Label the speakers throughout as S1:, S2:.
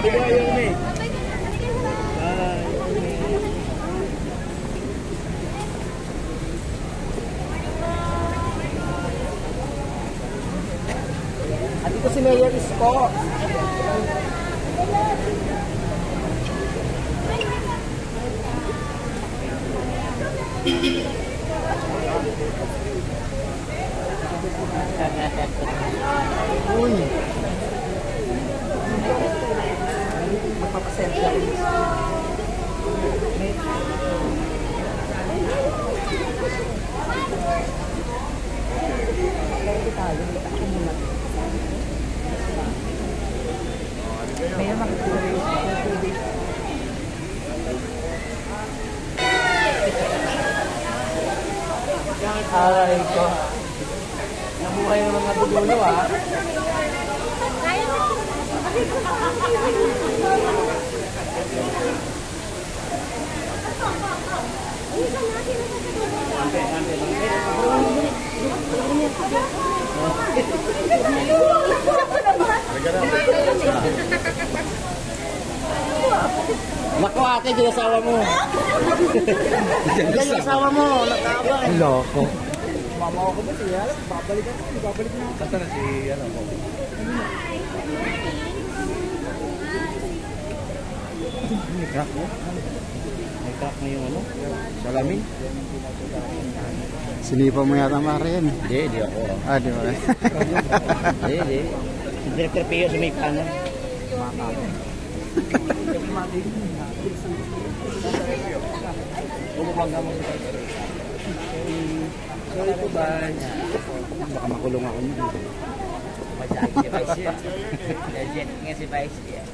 S1: Andito si Mayor Isko. Uy. Magpapasensya. Mayor, makikita. Aray ko. Nabuhay ng mga dudulo ah. Naku ate, yung asawa mo. Yung asawa mo, nakabay.
S2: Loko.
S1: Mama ako ba siya? Babalik na ako.
S2: Basta na si ano mo. May crack mo? May crack na yung ano? Salamin?
S3: Sinipa mo yata Marian.
S2: Hindi ako.
S3: Ah, di ba?
S2: Hindi. Si Director Pio sa may kanan. Bumabangga mo sa sorry po ba? Baka makulong ako nito.
S1: Masaya si Vice yan. Legend nga si Vice yan.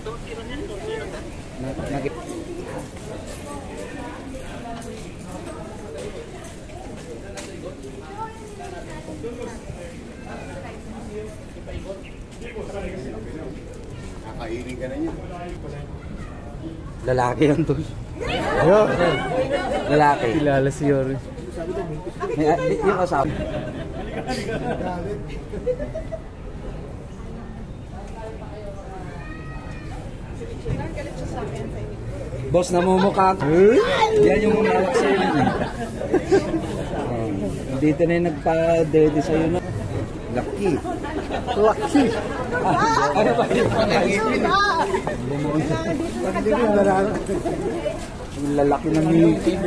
S3: Kakainin ka na niya.
S2: Lalaki yan to. Ayun. Lalaki.
S3: Kilala si Yori.
S2: Yung asawa. Boss, namumukha ko. Yan yung umalak sa'yo. Dito na yung nagpa-dirty sa'yo na. Lucky.
S3: Lucky.
S2: Ano ba yung pangangipin? Yung lalaki ng ngipin.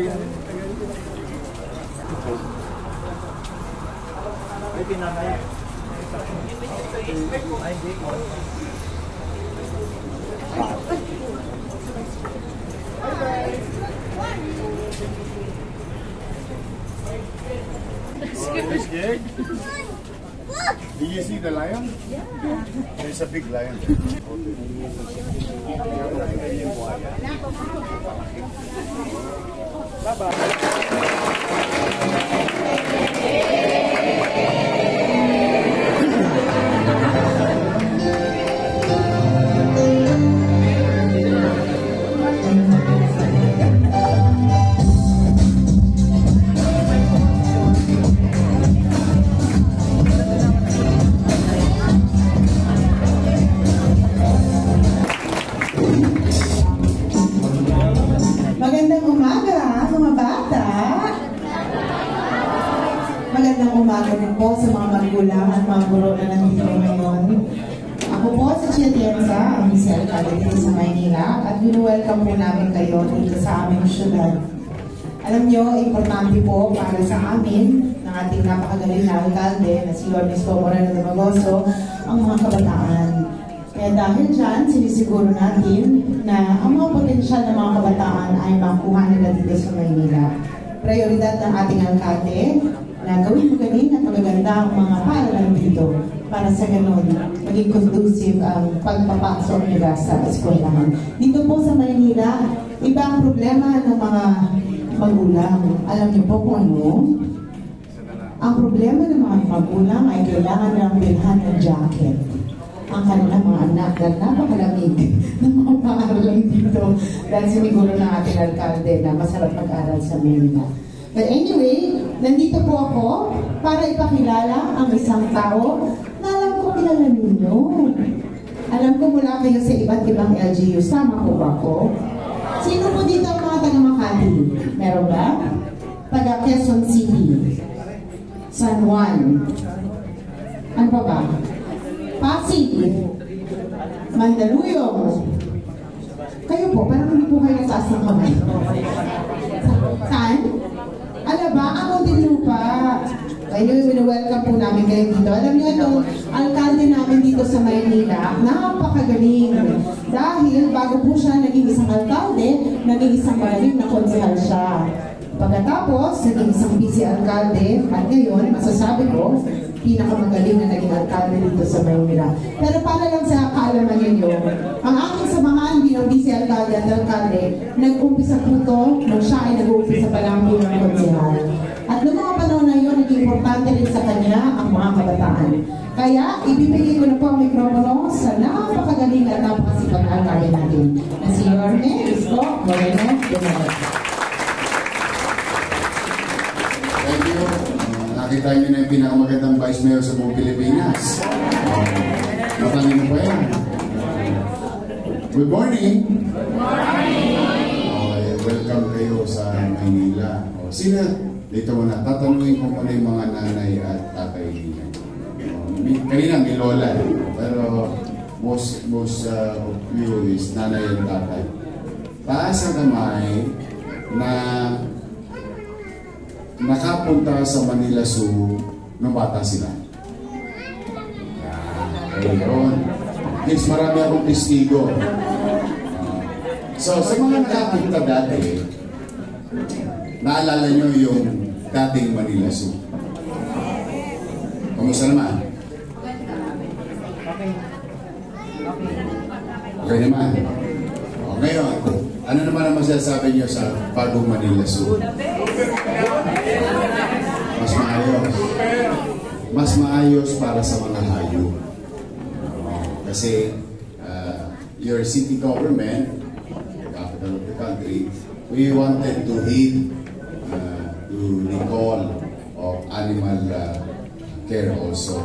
S1: Ay, pinanay. Ay, hindi ko.
S3: Scared? Did you see the lion? Yeah. There's a big lion.
S4: Magandang umaga, mga bata. Magandang umaga din po sa mga magulang at mga guro na nandito ngayon. Ako po si Chia Tienza, ang Michelle Alcalde dito sa Maynila, at welcome po namin kayo dito sa aming syudad. Alam nyo, importante po para sa amin, ng ating napakagaling na alkalde na si Lord Isko Moreno de Magoso, ang mga kabataan. Kaya dahil dyan, sinisiguro natin na ang mga potensyal ng mga kabataan ay makuha nila dito sa Maynila. Prioridad ng ating alkalde na gawin magaling at magaganda ang mga paaralan dito para sa ganun maging conducive ang pagpapasok nila sa eskwelahan. Dito po sa Maynila, iba ang problema ng mga magulang. Alam niyo po kung ano? Ang problema ng mga magulang ay kailangan ng bilhan ng jacket ang kanilang mga anak dahil napakalamig ng mga paaralan dito dahil siniguro ng ating alkalde na masarap mag-aral sa Manila. But anyway, nandito po ako para ipakilala ang isang tao na alam ko kilala ninyo. Alam ko mula kayo sa iba't ibang LGUs. Tama po ba ko? Sino po dito ang mga taga Makati? Meron ba? Taga Quezon City, San Juan, ano pa ba? Pasig, Mandaluyong. Kayo po, parang hindi po kayo nagtaas ng kamay. Saan? Alaba, ako din lupa. Anyway, wini-welcome po namin kayo dito. Alam niyo, itong alkalde namin dito sa Maynila, napakagaling. Dahil bago po siya naging isang alkalde, naging isang magaling na konsehal siya. Pagkatapos, naging isang busy alkalde, at ngayon, masasabi ko, pinakamagaling na naging alkalde dito sa Maynila. Pero para lang sa kaalaman ninyo, ang aking samahan bilang busy alkalde at alkalde, nag-umpisa po ito nung siya ay nag-uumpisa pa lang bilang konsehal. At noong mga panahon na yun, naging importante rin sa kanya ang mga kabataan. Kaya, ibibigay ko na po ang mikropono sa napakagaling at napakasipag na alkalde natin, na si Yorme Isko Moreno Donald.
S3: Thank you. Nakita niyo na yung pinakamagandang Vice Mayor sa buong Pilipinas. Matangin mo pa yan. Good morning. Good morning. Welcome kayo sa Maynila. Sino? Dito muna, tatanungin ko muna yung mga nanay at tatay niya. Kanina may lola, pero most of you is nanay at tatay. Taas ang kamay na nakapunta sa Manila Zoo nung bata sila. Ayun. Kids, marami akong testigo. So, sa mga nakapunta dati, naalala nyo yung dating Manila Zoo. Kamusta naman? Okay naman. O, ngayon, ano naman ang masasabi nyo sa bagong Manila Zoo? Mas maayos. Mas maayos para sa mga hayop. Kasi your city government, the capital of the country, we wanted to heed to the call of animal care also.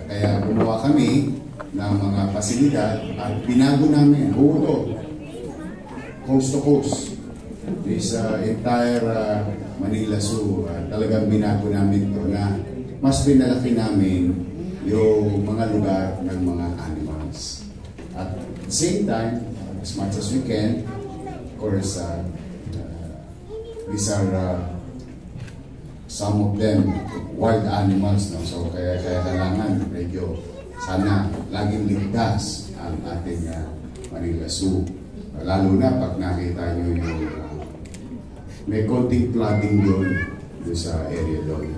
S3: Kaya gumawa kami ng mga pasilidad at binago namin buo coast to coast. This entire Manila Zoo, talagang binago namin ito na mas pinalaki namin yung mga lugar ng mga animals. At the same time, as much as we can, of course, these are some of them wild animals, no? So kaya kailangan medyo sana laging ligtas ang ating Manila Zoo. Lalo na pag nakita nyo yung may konting flooding doon sa area doon.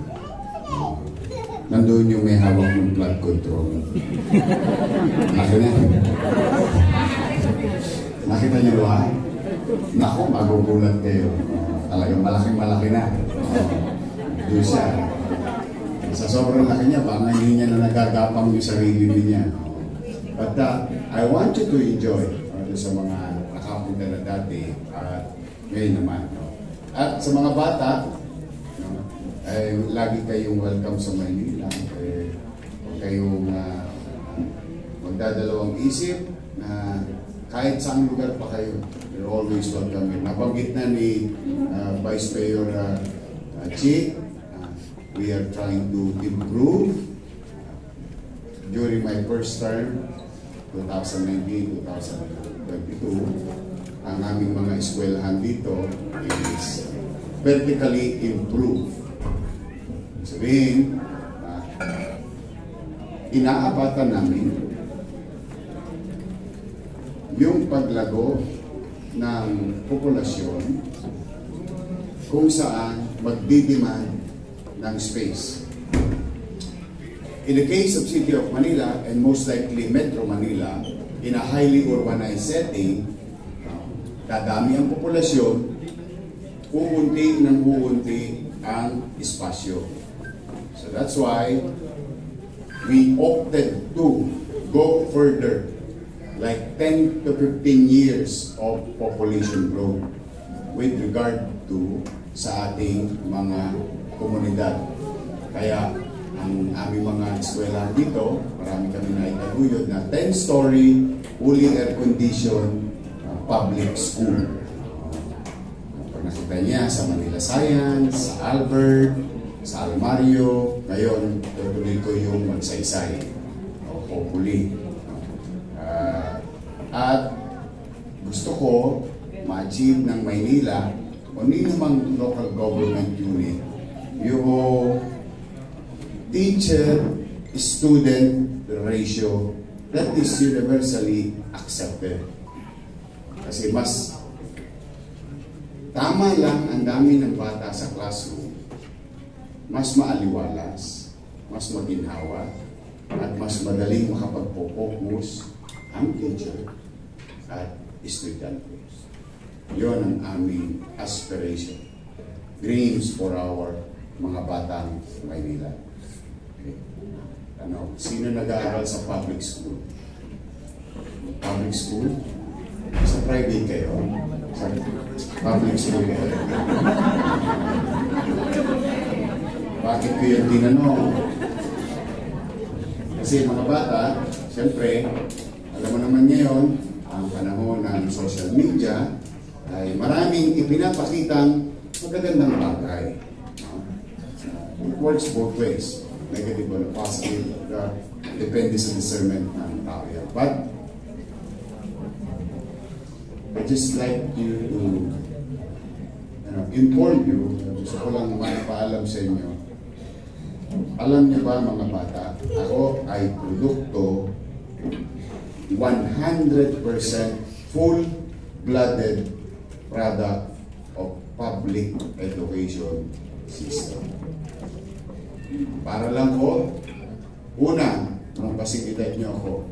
S3: Nandun yung may hawak ng flood control. Nakita nyo ba? Naku, magugulat kayo. Talagang malaking-malaki na. Doon siya. Sa sobrang laki niya, baka hindi niya na nagagapang yung sarili niya. But I want you to enjoy sa mga nakapunta na dati at ngayon naman. At sa mga bata, ay lagi kayong welcome sa Maynila. Huwag kayong magdadalawang isip na kahit saan lugar pa kayo, you're always welcome. Nabanggit na ni Vice Mayor Chi, we are trying to improve. During my first term, 2019-2022, ang aming mga eskwelahan dito is vertically improved. Sabihin, inaabatan namin yung paglago ng populasyon kung saan magdidemand ng space. In the case of City of Manila and most likely Metro Manila, in a highly urbanized setting, dadami ang populasyon, uunti ng uunti ang espasyo. So that's why we opted to go further, like 10 to 15 years of population growth with regard to sa ating mga komunidad. Kaya ang aming mga eskwela dito, marami kami na itaguyod na 10-story, fully air-conditioned public school. Pag nakita niya sa Manila Science, sa Albert, sa Almario, ngayon tutuloy ko yung Magsaysay, hopefully. At gusto ko ma-achieve ng Maynila o ninumang local government unit yung teacher-student ratio that is universally accepted. Kasi mas tama lang ang dami ng bata sa classroom, mas maaliwalas, mas maginhawa, at mas madaling makapagpo-focus ang teacher at estudyante. Yun ang aming aspiration, dreams for our mga batang Maynila. Okay. Sino nag-aaral sa public school? Public school? Sa private kayo? Sa public school kayo? Bakit ko yung tinanong? Kasi mga bata, siyempre, alam mo naman ngayon, ang panahon ng social media ay maraming ipinapakitang magagandang bagay. It works both ways. Negative or positive. Depende sa discernment ng tao yan. But I just like you to inform you, gusto ko lang maipaalam sa inyo. Alam niyo ba mga bata, ako ay produkto 100% full-blooded product of public education system. Para lang ko, una, nung pasigidad niyo ako,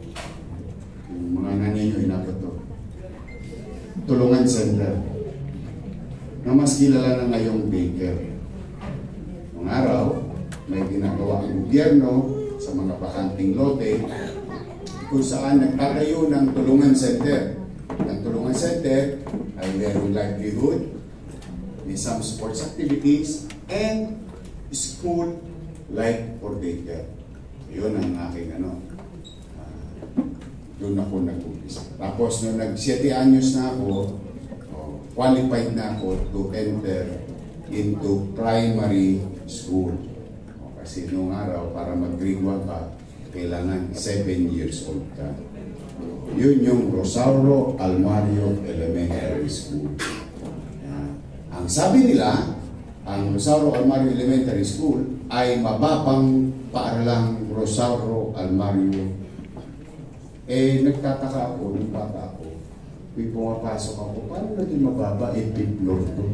S3: yung mga nanay niyo inabot to, Tulungan Center, na mas kilala na ngayong daycare. Noong araw, may ginagawa ang gobyerno sa mga bakanting lote kung saan nagtatayo ng Tulungan Center. Ang Tulungan Center ay merong livelihood, may some sports activities, and school like for daycare. Yun ang aking doon ako nag-umpisa. Tapos nung nag-7 anyos na ako, qualified na ako to enter into primary school. Kasi nung araw, para mag-grade 1 ka, kailangan 7 years old ka. Yun yung Rosauro Almario Elementary School. Ang sabi nila, ang Rosauro Almario Elementary School ay mababang paaralang Rosauro Almario. Nagtataka ako, nung bata ako, may pumapasok ako, paano naging mababa? 5th floor to.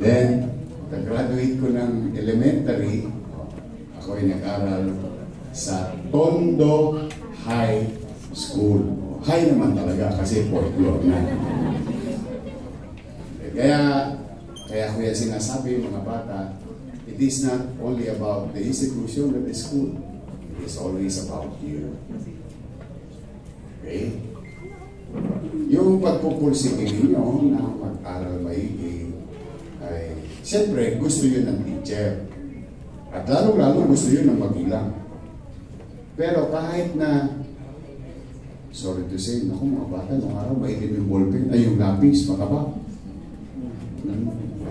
S3: Then, pag-graduate ko ng elementary, ako ay nag-aral sa Tondo High School. High naman talaga kasi 4th floor na. Kaya ko yan sinasabi, mga bata, it is not only about the institution of the school. It's always about you. Okay? Yung pagpupursige ninyo na mag-aral maigi ay siyempre gusto yun ng teacher. At lalo-lalo gusto yun ng magulang. Pero kahit na, sorry to say, naku mga bata, nung araw maitim yung ballpen, ay yung lapis, makaba.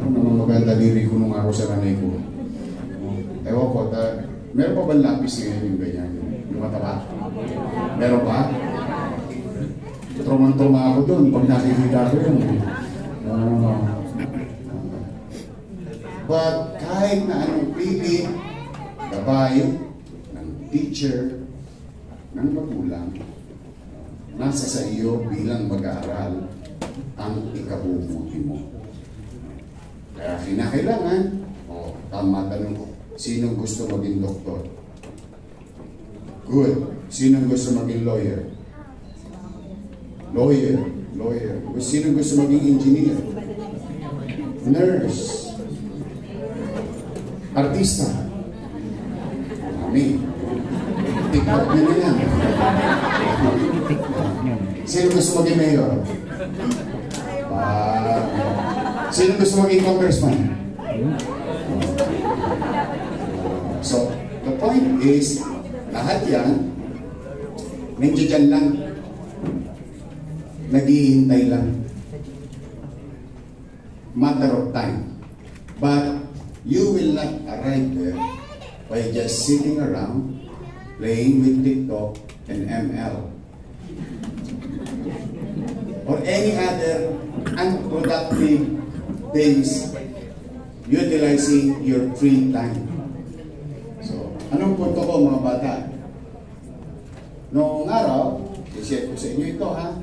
S3: Ano naman maganda diri ko nung araw sa nanay ko. Ewan ko, meron pa ba lapis ngayon yung ganyan? Yung mataba? Meron pa? Trumang-truma ako doon pag nakikita ko yun. But kahit na anong pili, gabay, ng teacher, ng magulang, nasa sa iyo bilang mag-aaral ang ikabubuti mo. Kaya kinakailangan, tama tanong ko, sinong gusto maging doktor? Good. Sinong gusto maging lawyer? Lawyer. Sinong gusto maging engineer? Nurse. Artista. Kami. TikTok nyo na yan. Sino gusto maging mayor? Sino gusto maging congressman? So, the point is, lahat yan, nandiyan dyan lang. Naghihintay lang. Matter of time. But you will not arrive there by just sitting around playing with TikTok and ML or any other unproductive things utilizing your free time. So, anong punto ko mga bata? Noong araw, i-share ko sa inyo ito ha.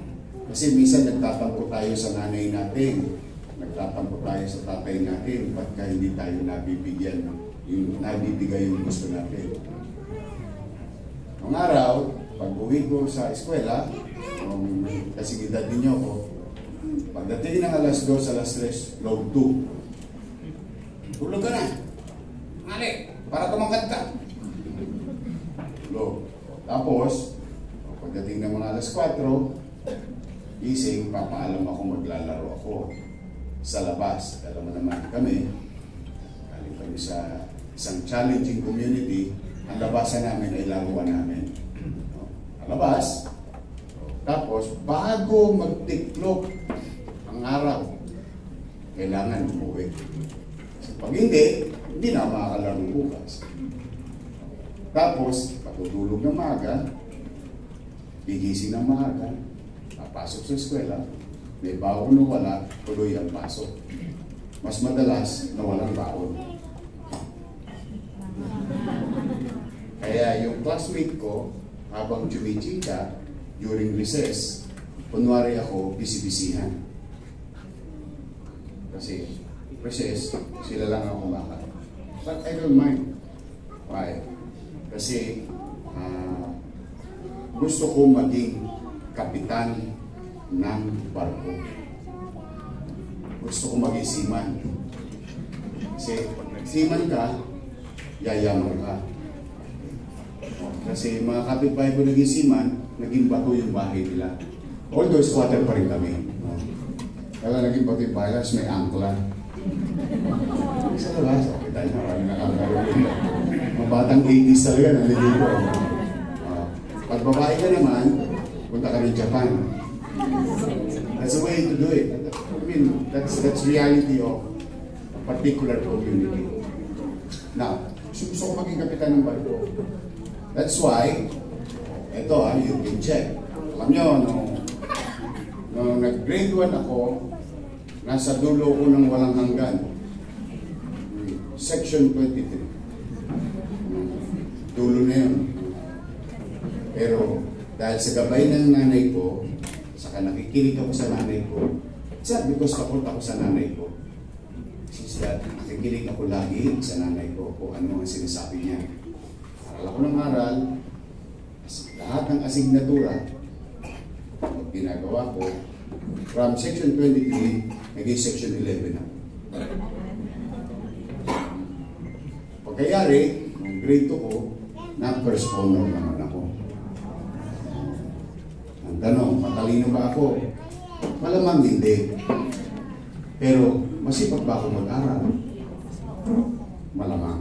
S3: Kasi minsan nagtatampo tayo sa nanay natin. Nagtatampo tayo sa tatay natin pagka hindi tayo nabibigyan nabibigay yung gusto natin. Noong araw, pag uwi ko sa eskwela, kasi edad ninyo ko, pagdating ng alas 2, alas 3, log 2. Tulog ka na. Mali, para tumangkad ka. Tulog. Tapos, pagdating ng mga alas 4, gising, papaalam ako, maglalaro ako sa labas. Alam mo naman kami, galing kami sa isang challenging community, ang labasan namin ay laruan namin. Ang labas, tapos bago magtiklop ang araw, kailangan umuwi. So, pag hindi na makakalaro bukas. Tapos, patutulog ng maaga, gigising ng maaga, papasok sa eskwela, may baon o wala, tuloy ang pasok. Mas madalas na walang baon. Kaya yung classmate ko, habang chumichika, during recess, kunwari ako, bisibisihan. Kasi recess, sila lang ang kumakain. But I don't mind. Why? Kasi gusto ko maging kapitan ng barko. Gusto ko maging seaman. Kasi pag nag-seaman ka, yayaman ka. Kasi mga kapitbahay ko naging seaman, naging bato yung bahay nila. Although squatter pa rin kami. Kaya naging bato yung bahay, may angkla. Sa labas, okay tayo, marami nakakaroon yun. Mga batang 80s talaga, naliligo. Pag babae ka naman, punta ka rin Japan. That's the way to do it. I mean, that's reality of a particular community. Now, gusto ko maging kapitan ng barko. That's why, ito you can check. Alam nyo, nung nag-grade 1 ako, nasa dulo ko ng walang hanggan. Section 23. Dulo na yun. Pero dahil sa gabay ng nanay ko, saka nakikinig ako sa nanay ko, it's not because kapot ako sa nanay ko. It's that nakikinig ako lagi sa nanay ko kung ano ang sinasabi niya. Aral ako ng aral, lahat ng asignatura, pag ginagawa ko, from section 23, naging section 11 na. Pagkayari, nung grade 2 ko, na-first honor naman ako. Ang tanong, matalino ba ako? Malamang hindi. Pero, masipag ba ako mag-aral? Malamang.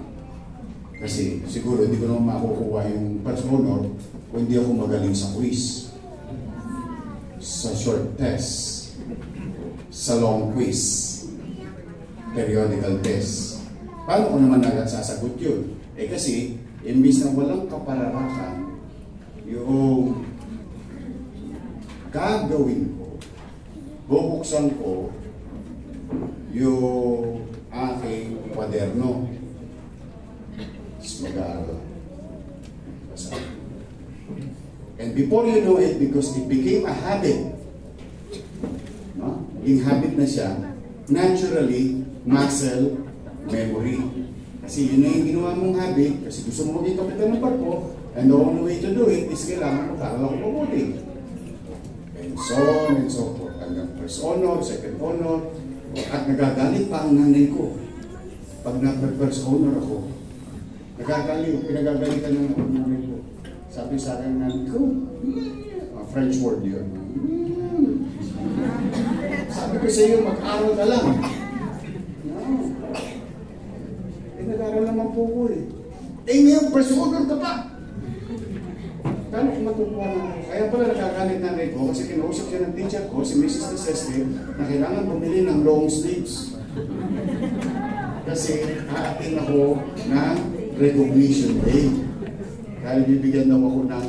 S3: Kasi siguro hindi ko naman makukuha yung first honor kung hindi ako magaling sa quiz, sa short test, sa long quiz, periodical test. Paano ko naman agad sasagot yun? Eh kasi, imbis na walang kapararakan, yung gagawin ko, bubuksan ko yung aking kwaderno. Mag-aaral. And before you know it, because it became a habit, no? Yung habit na siya, naturally, muscle memory. Kasi yun na yung ginawa mong habit, kasi gusto mo maging kapitan ng barko, and the only way to do it is kailangan mag-aaral ako mabuti. And so on and so forth. Hanggang first honor, second honor, at nagagalit pa ang nanay ko. Pag na-first honor ako, pinagagalitan ng nanay ko. Sabi sa akin nanay ko, French word yun. Sabi ko sa iyo, mag-aral ka lang. No. bawal naman po ko eh. Eh ngayon, first order ka pa! Kano kung matutuwa na ako? Kaya pala nakagalit na rin ko kasi kinausap siya ng teacher ko, si Mrs. Deseste, na kailangan bumili ng long sleeves. Kasi aatin ako ng recognition day. Dahil bibigyan daw ako ng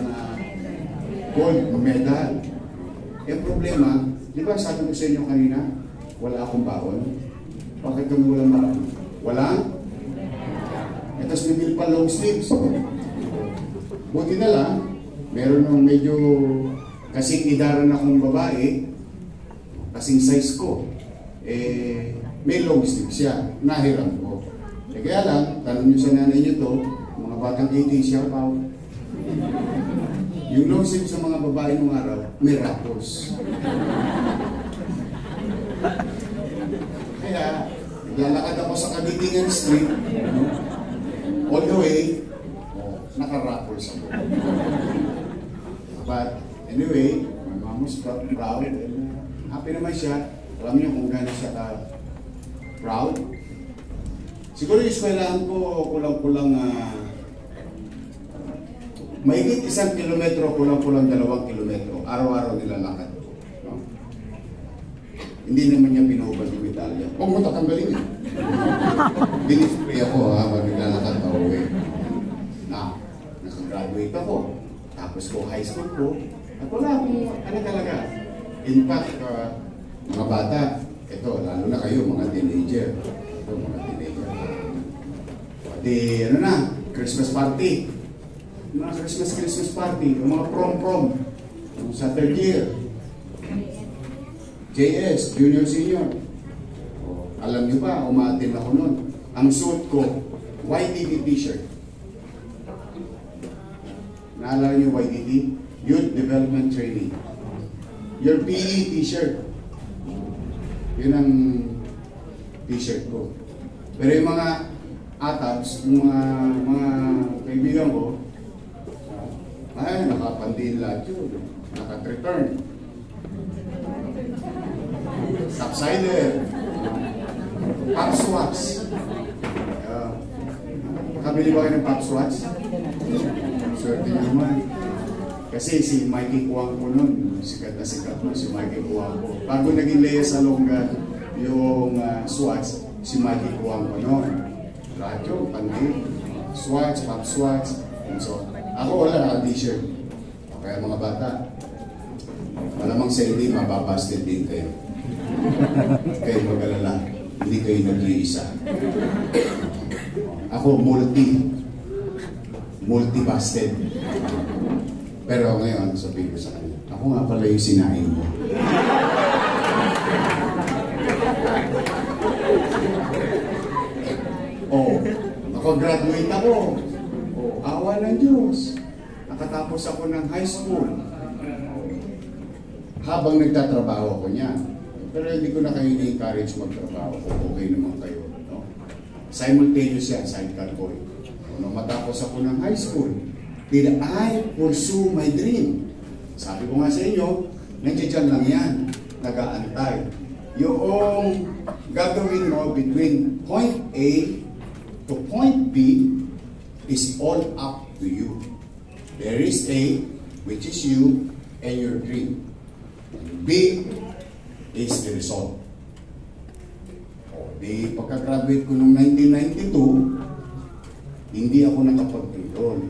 S3: gold medal. Yung problema, di ba sabi ko sa inyo kanina, wala akong baon? Bakit kami walang baon? Walang? E tapos bibili pa long sleeves. Buti na lang, meron ng medyo kasing idaran akong babae, kasing size ko, eh, may long sleeves siya, nahiram ko. Eh kaya lang, tanong nyo sa nanay nyo to, mga batang 80s siya pa. Yung long sleeves sa mga babae nung araw, may rapos. Kaya, naglalakad ako sa Kagitingan Street, all the way, naka-rappers ako. But anyway, my mom was proud and happy naman siya. Alam niyo kung gano'n siya proud. Siguro yung eskwelahan ko kulang-kulang mahigit 1 kilometro, kulang-kulang 2 kilometro. Araw-araw nilalakad ko. No? Hindi naman niya pinahubad yung medalya. Huwag mo tatanggalin eh. Dinispray ako habang naglalakad pa uwi. Nakagraduate ako. Tapos ko high school ko. At wala akong ano talaga. In fact, mga bata, ito, lalo na kayo, mga teenager. Ito, mga teenager. Pati, ano na, Christmas party. Mga Christmas party. Yung mga prom. Sa third year. JS, junior, senior. Alam niyo ba, umatin ako nun. Ang suit ko, YDT t-shirt. Naalala niyo YDT? Youth Development Training. Your PE t-shirt. Yun ang t-shirt ko. Pero yung mga atabs, yung mga kaibigan ko, ay, nakapandiin lahat yun. Naka-return. Subsider. Pop Swats. Nakabili ba kayo ng Pop Swats? Swerte nyo naman. Kasi si Mikey Kuwang ko nun, sikat na si Mikey Kuwang ko. Bago naging Lea Salonga yung Swats, si Mikey Kuwang ko nun. Radyo, pandi, Swats, Pop Swats, and so on. Ako wala naka-t-shirt. Kaya mga bata, malamang sa hindi, mababasted din kayo. Kayo mag-alala, hindi kayo nag-iisa. Ako multi-busted. Pero ngayon, sabihin ko sa kanya, ako nga pala yung sinain mo. Nakagraduate ako. Awa ng Diyos. Nakatapos ako ng high school. Habang nagtatrabaho ako niyan. Pero hindi ko na kayo ni-encourage magtrabaho. Okay naman kayo. No? Simultaneous yan, sidecar boy. Nung matapos ako ng high school, did I pursue my dream? Sabi ko nga sa inyo, nandiyan lang yan. Nag-aantay. Yung gagawin mo between point A to point B is all up to you. There is A, which is you and your dream. B is the result. Di pagka-graduate ko noong 1992, hindi ako nakapag-enroll.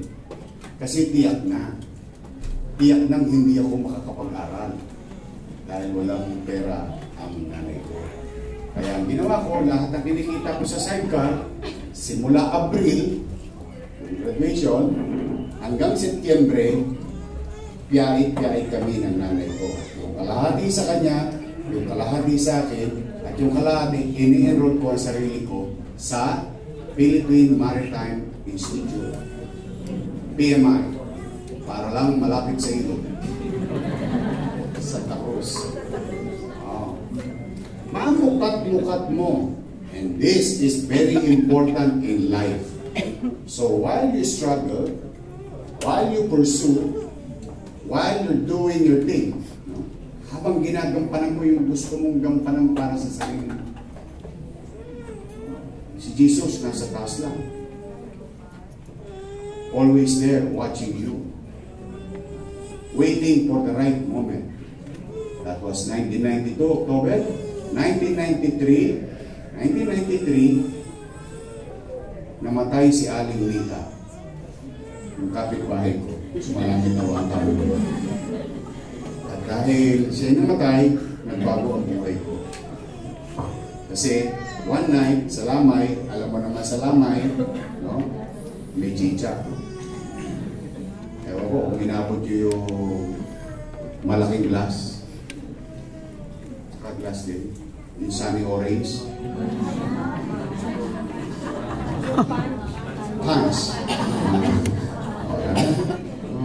S3: Kasi tiyak nang hindi ako makakapag-aral dahil walang pera ang nanay ko. Kaya ang ginawa ko, lahat ng kinikita ko sa sidecar, simula Abril, graduation, hanggang Setyembre, piyait kami ng nanay ko. Yung kalahati sa kanya, yung kalahati sa akin, at yung kalahati, ini-enroll ko ang sarili ko sa Philippine Maritime Institute. PMI. Para lang malapit sa ilog. Santa Cruz. Mamukat-mukat mo. And this is very important in life. So while you struggle, while you pursue, while you're doing your thing, no? Habang ginagampanan mo yung gusto mong gampanan para sa sarili mo. Si Jesus nasa taas lang. always there watching you, waiting for the right moment. That was 1992, October. 1993, namatay si Aling Nita, yung kapitbahay ko, sumalangit na wang taon. At dahil siya namatay, nagbago ang buhay ko. Kasi one night, sa Lamay, alam mo naman sa Lamay, no? May chicha. Ewan ko, kung inabot yung malaking glass. Glass din. Yung sunny orange. Hans.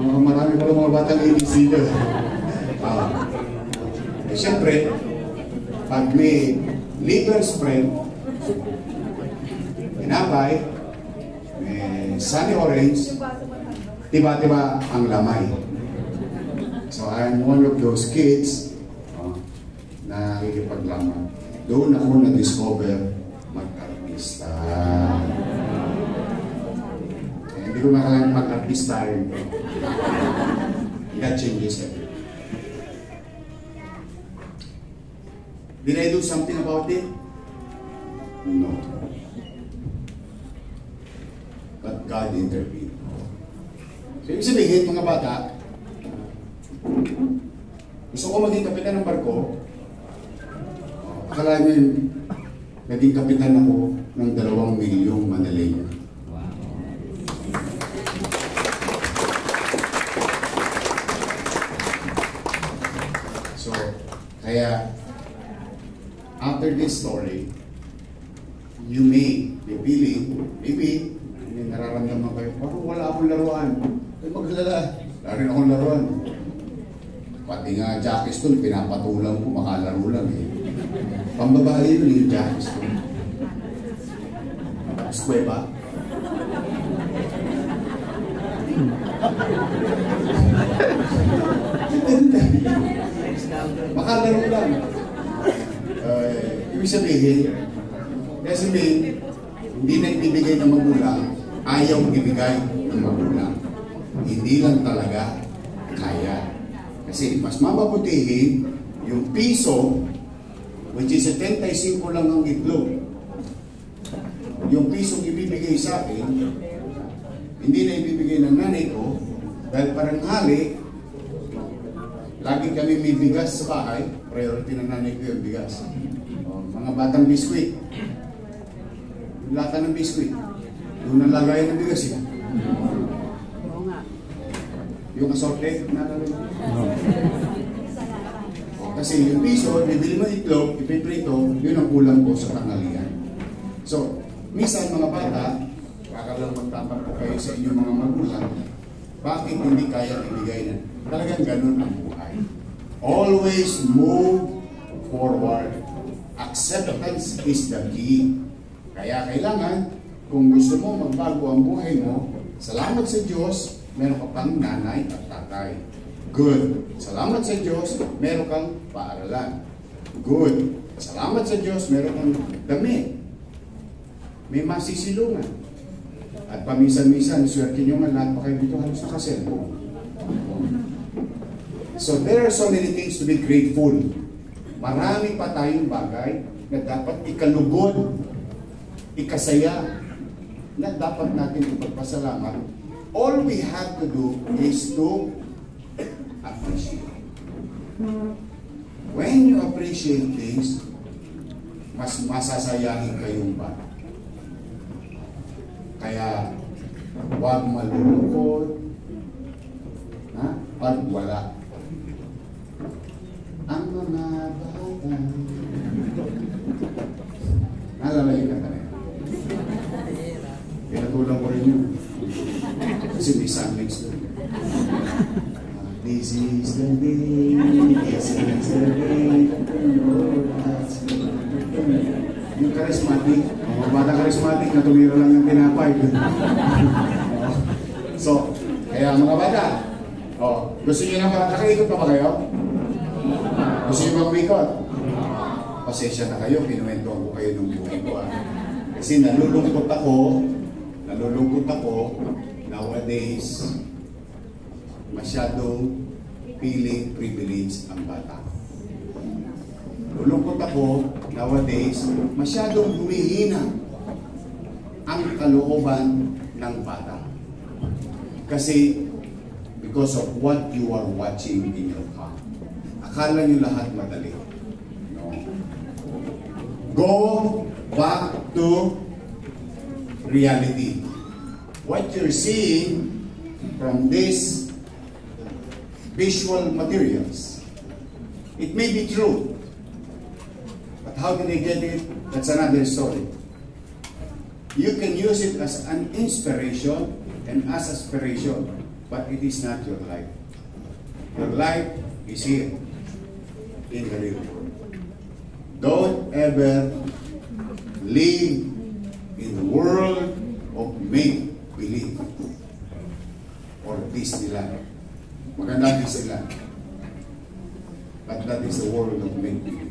S3: Marami pa mga batang ladies dito. Siyempre, pag may liver spread, tinapay, may sunny orange, tiba-tiba ang lamay. So I'm one of those kids na nakikipaglaman. Doon ako na-discover mag-artista. Hindi ko makalang mag-artista rin. That changes everything. Did I do something about it? No. But God intervened. So, ibig sabihin, mga bata, gusto ko maging kapitan ng barko. Akala niyo, naging kapitan ako ng 2 milyong Manalayo. So, kaya, after this story, you may be feeling, maybe, may nararamdaman kayo, parang wala akong laruan. Ay, maglala. Wala rin akong laruan. Pati nga Jackie Stone, pinapatulang ko, makalaro lang eh. Pambabae yun yung Jackie Stone. Eskweba. Makalaro lang. Ibig sabihin, hindi na ibibigay ng magulang, ayaw ibigay ng magulang. Hindi lang talaga kaya. Kasi mas mababutihin yung piso, which is 75 lang ang itlog. Yung pisong ibibigay sa akin, hindi na ibibigay ng nanay ko, dahil parang hali, lagi kami may bigas sa bahay, priority ng nanay ko yung bigas. Mga batang biskwit, yung lata ng biskwit, doon ang lagayan ng bigas yun. Yung asorte, nakalagay. Kasi yung piso, bibili mo itlog, ipiprito, yun ang kulang ko sa tanghalian. So, minsan mga bata, kakalang magtapat po kayo sa inyong mga magulang, bakit hindi kaya ibigay na? Talagang ganun ang buhay. Always move forward. Acceptance is the key. Kaya kailangan, kung gusto mo magbago ang buhay mo, salamat sa Diyos, meron ka pang nanay at tatay. Good. Salamat sa Diyos, meron kang paaralan. Good. Salamat sa Diyos, meron kang damit. May masisilungan. At paminsan-minsan, swerte nyo nga lahat pa kayo dito halos nakaselfone. So there are so many things to be grateful. Marami pa tayong bagay na dapat ikalugod, ikasaya, na dapat natin ipagpasalamat. All we have to do is to appreciate. When you appreciate things, mas masasayahin kayong bata. Kaya, huwag malulungkot, pag wala. Ang mga bata. Naalala yung kanta na yan. Pinatulang ko rin yun. Kasi may sandwich doon. This is the day, this is the day, yung charismatic, mga bata charismatic na tumira lang ng tinapay. So, kaya mga bata, gusto nyo na ba, nakaikot pa ba kayo? Gusto nyo bang umikot? Pasensya na kayo, kinuwentuhan ko kayo ng buhay ko. Kasi nalulungkot ako, nowadays, masyadong feeling privilege ang bata. Lulungkot ako, nowadays, masyadong humihina ang kalooban ng bata. Kasi, because of what you are watching in your car. Akala nyo lahat madali. No? Go back to reality. What you're seeing from these visual materials, it may be true. But how did they get it? That's another story. You can use it as an inspiration and as aspiration, but it is not your life. Your life is here in the real world. Don't ever live in the world of make-believe or Disneyland. Maganda Disneyland. But that is the world of make-believe.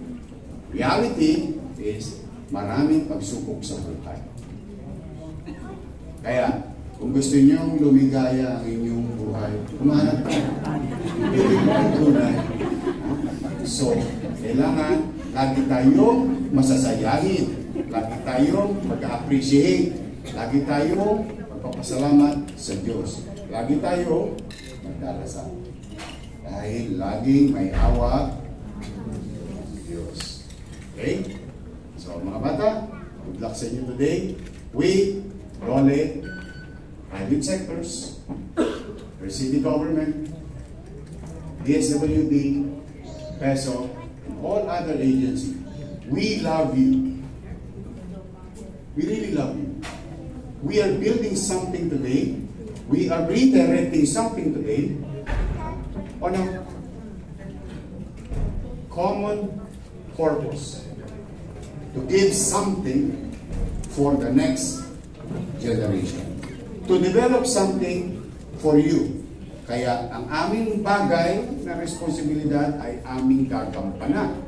S3: Reality is maraming pagsubok sa buhay. Kaya, kung gusto nyo lumigaya ang inyong buhay, kumahanap ka. Hindi mo tunay. So, kailangan lagi tayong masasayahin. Lagi tayong mag-appreciate. Lagi tayong magpapasalamat sa Diyos. Lagi tayong magdarasal. Dahil laging may awa ng Diyos. Okay? So, mga bata, good luck sa inyo today. We, Role, private sectors, your city government, DSWD, PESO, and all other agencies, we love you. We really love you. We are building something today. We are redirecting something today on a common purpose to give something for the next generation. To develop something for you. Kaya ang aming bagay na responsibilidad ay aming gagampanan.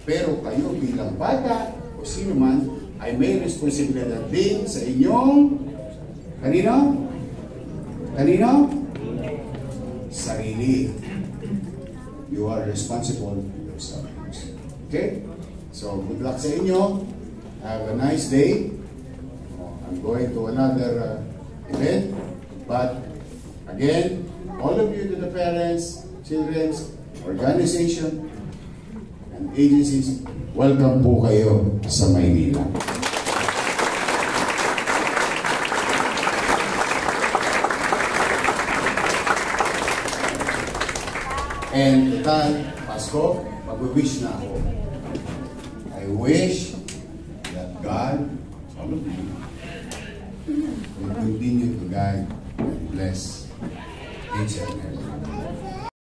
S3: Pero kayo bilang bata o sino man ay may responsibilidad din sa inyong kanino? Kanino? Sarili. You are responsible for yourself. Okay? So, good luck sa inyo. Have a nice day. I'm going to another event, but again, all of you to the parents, children's, organization, and agencies, welcome po kayo sa Maynila. And total, Pasko, mag-wish na ako. I wish that God, all of you, will continue to guide and bless each and every one.